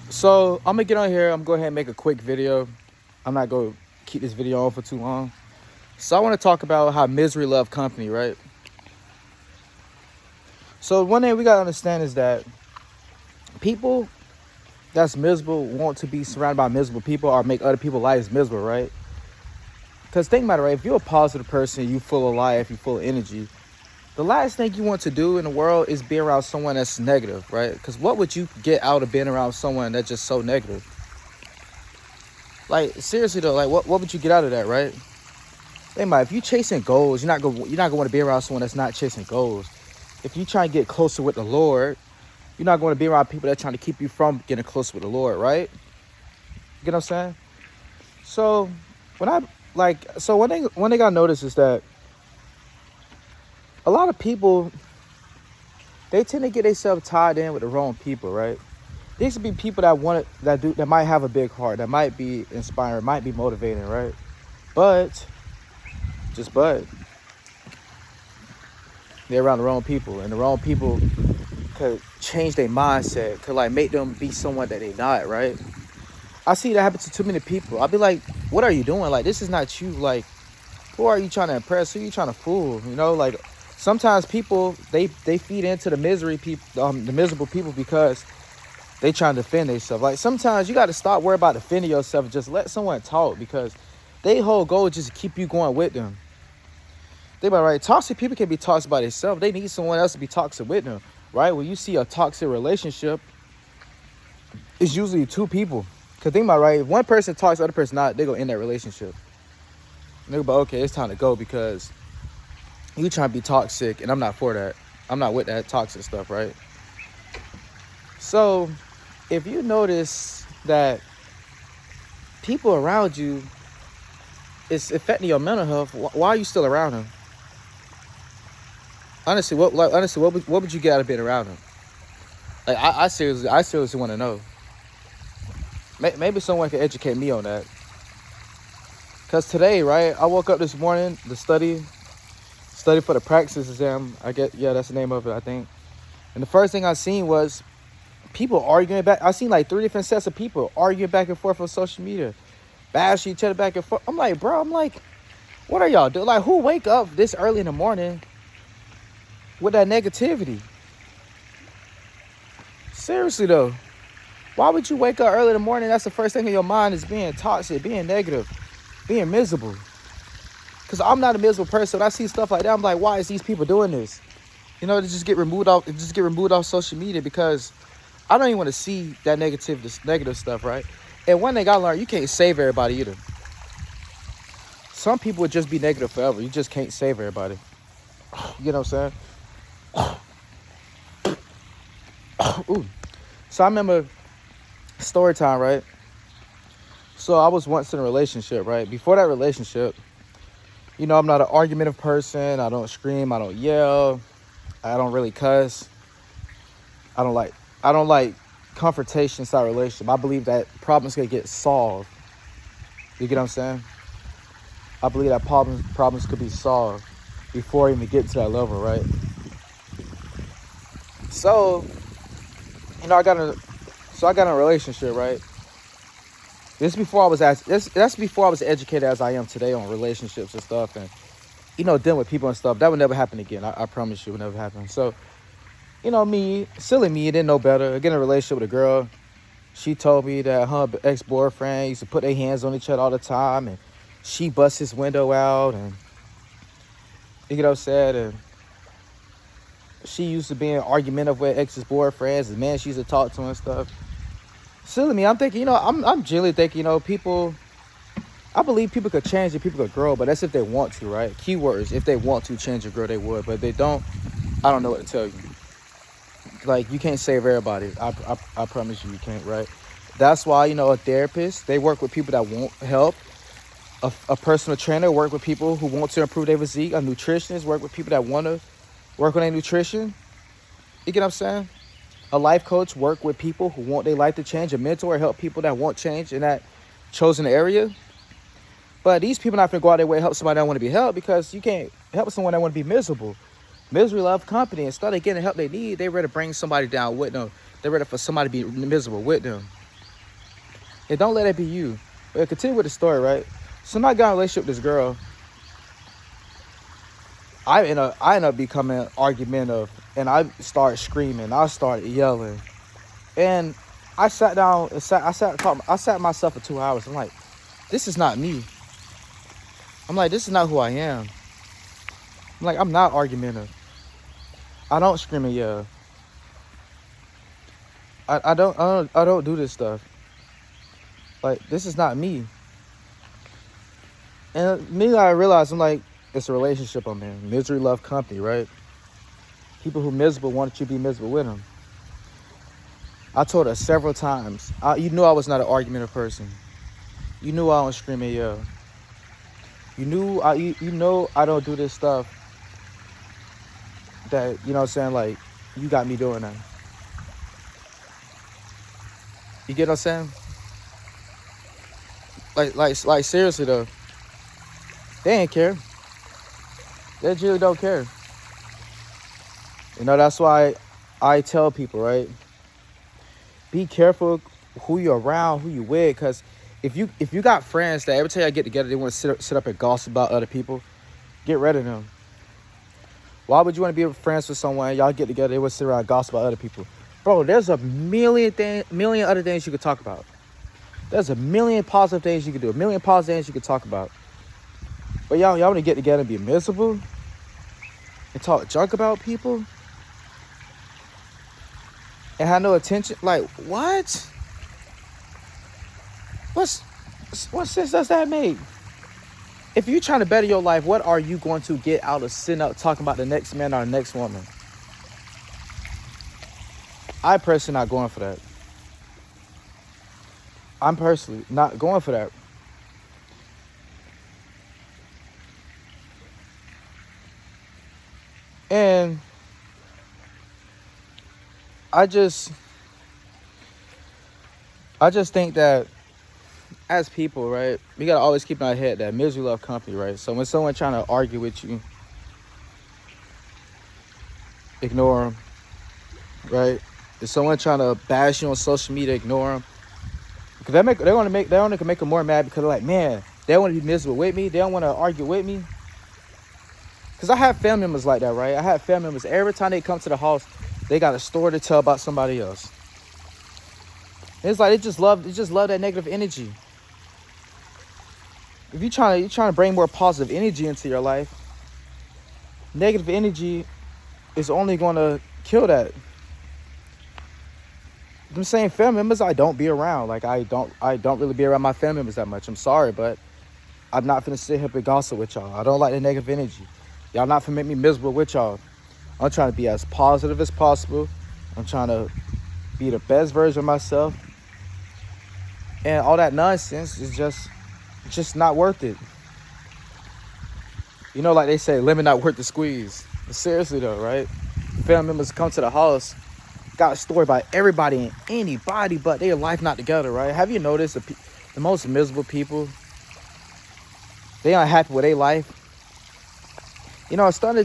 So I'm gonna get on here. I'm gonna go ahead and make a quick video. I'm not gonna keep this video on for too long. So I want to talk about how misery love company, right? So one thing we gotta understand is that people that's miserable want to be surrounded by miserable people or make other people's lives miserable, right? Because think about it, right? If you're a positive person, you full of life, you full of energy, the last thing you want to do in the world is be around someone that's negative, right? Because what would you get out of being around someone that's just so negative? Like seriously though, like what would you get out of that, right? Think about it, if you chasing goals, you're not gonna want to be around someone that's not chasing goals. If you try and get closer with the Lord, you're not going to be around people that are trying to keep you from getting closer with the Lord, right? You get what I'm saying? So one thing I noticed is that a lot of people, they tend to get themselves tied in with the wrong people, right? These could be people that might have a big heart, that might be inspiring, might be motivating, right? But they're around the wrong people, and the wrong people could change their mindset, could like make them be someone that they not, right? I see that happen to too many people. I'll be like, what are you doing? Like, this is not you. Like, who are you trying to impress? Who are you trying to fool? You know, like sometimes people they feed into the miserable people because they trying to defend themselves. Like sometimes you got to stop worrying about defending yourself and just let someone talk, because their whole goal is just to keep you going with them. Think about it, right? Toxic people can be toxic by themselves. They need someone else to be toxic with them, right? When you see a toxic relationship, it's usually two people. Because think about it, right? If one person talks, the other person not, they go end that relationship. And they're like, okay, it's time to go because you trying to be toxic, and I'm not for that. I'm not with that toxic stuff, right? So if you notice that people around you is affecting your mental health, why are you still around them? Honestly, what would you get out of being around them? Like, I seriously want to know. Maybe someone can educate me on that. Because today, right, I woke up this morning to study for the praxis exam. That's the name of it, I think. And the first thing I seen was people arguing back. I seen like 3 different sets of people arguing back and forth on social media, bashing each other back and forth. I'm like, bro, what are y'all doing? Like, who wake up this early in the morning with that negativity? Seriously though, why would you wake up early in the morning? That's the first thing in your mind is being toxic, being negative, being miserable. Because I'm not a miserable person. When I see stuff like that, I'm like, why is these people doing this? You know, to just get removed off social media, because I don't even want to see that negative stuff, right? And one thing I learned, you can't save everybody either. Some people would just be negative forever. You just can't save everybody. You know what I'm saying? Ooh. So I remember story time, right? So I was once in a relationship, right? Before that relationship, you know, I'm not an argumentative person. I don't scream. I don't yell. I don't really cuss. I don't like confrontation style relationship. I believe that problems can get solved. You get what I'm saying? I believe that problems could be solved before even get to that level, right? So, you know, I got in a relationship, right? That's before I was educated as I am today on relationships and stuff, and you know, dealing with people and stuff. That would never happen again. I promise you, it would never happen. So, you know, silly me, didn't know better. I get in a relationship with a girl. She told me that her ex-boyfriend used to put their hands on each other all the time, and she bust his window out, and you know what I'm saying? And she used to be in argumentative with ex's boyfriends, and man, she used to talk to and stuff. Silly me, I'm thinking, you know, I'm genuinely thinking, you know, I believe people could change and people could grow, but that's if they want to, right? Keywords, if they want to change or grow, they would. But if they don't, I don't know what to tell you. Like, you can't save everybody. I promise you can't, right? That's why, you know, a therapist, they work with people that want help. A personal trainer work with people who want to improve their physique. A nutritionist work with people that want to work on their nutrition. You get what I'm saying? A life coach work with people who want their life to change. A mentor help people that want change in that chosen area. But these people not going to go out their way to help somebody that want to be helped, because you can't help someone that want to be miserable. Misery love company. Instead of getting the help they need, they ready to bring somebody down with them. They're ready for somebody to be miserable with them. And don't let it be you. But continue with the story, right? So I got in a relationship with this girl. I end up becoming argumentative, and I started screaming. I started yelling, and I sat down. I sat myself for 2 hours. I'm like, this is not me. I'm like, this is not who I am. I'm like, I'm not argumentative. I don't scream and yell. I don't do this stuff. Like, this is not me. And me, I realized, I'm like, it's a relationship I'm in. Misery love company, right? People who miserable want you to be miserable with them. I told her several times. You knew I was not an argumentative person. You knew I don't scream and yell. You know I don't do this stuff that, you know what I'm saying, like, you got me doing that. You get what I'm saying? Like seriously though, they ain't care. They really don't care. You know, that's why I tell people, right? Be careful who you're around, who you with, because if you got friends that every time y'all get together, they want to sit up and gossip about other people, get rid of them. Why would you want to be friends with someone, y'all get together, they want to sit around and gossip about other people? Bro, there's a million other things you could talk about. There's a million positive things you could do, a million positive things you could talk about. But y'all want to get together and be miserable and talk junk about people and have no attention? Like, what? What sense does that make? If you're trying to better your life, what are you going to get out of sitting up talking about the next man or the next woman? I personally not going for that. I'm personally not going for that. And I just think that as people, right, we gotta always keep in our head that misery love company, right? So when someone trying to argue with you, ignore them, right? If someone trying to bash you on social media, ignore them. Because they only can make them more mad because they're like, man, they don't want to be miserable with me. They don't want to argue with me. Because I have family members like that, right? I have family members. Every time they come to the house, they got a story to tell about somebody else. And it's like they just love that negative energy. If you're trying to bring more positive energy into your life, negative energy is only going to kill that. Them same family members I don't be around. Like I don't really be around my family members that much. I'm sorry, but I'm not finna sit here and gossip with y'all. I don't like the negative energy. Y'all not finna make me miserable with y'all. I'm trying to be as positive as possible. I'm trying to be the best version of myself. And all that nonsense is just not worth it. You know, like they say, lemon not worth the squeeze. But seriously though, right? Family members come to the house, got a story about everybody and anybody, but their life not together, right? Have you noticed the most miserable people, they aren't happy with their life? You know, instead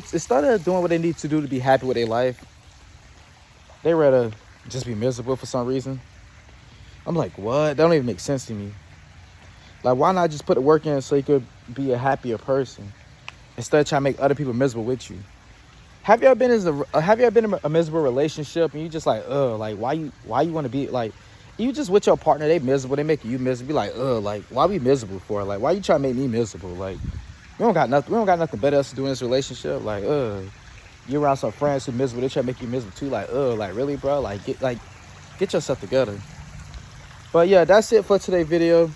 of doing what they need to do to be happy with their life, they rather just be miserable for some reason. I'm like, what? That don't even make sense to me. Like, why not just put the work in so you could be a happier person instead of trying to make other people miserable with you? Have you ever been in a miserable relationship and you just like, like why you want to be like, you just with your partner, they miserable, they make you miserable, be like, like why we miserable for? Like, why you trying to make me miserable? Like, we don't got nothing better else to do in this relationship. Like, you around some friends who miserable, they try to make you miserable too. Like, like really, bro? Like, get yourself together. But yeah, that's it for today's video.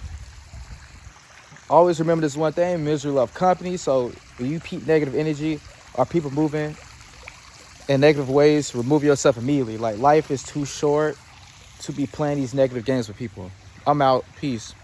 Always remember this one thing: misery love company. So when you keep negative energy or people moving in negative ways, remove yourself immediately. Like, life is too short to be playing these negative games with people. I'm out. Peace.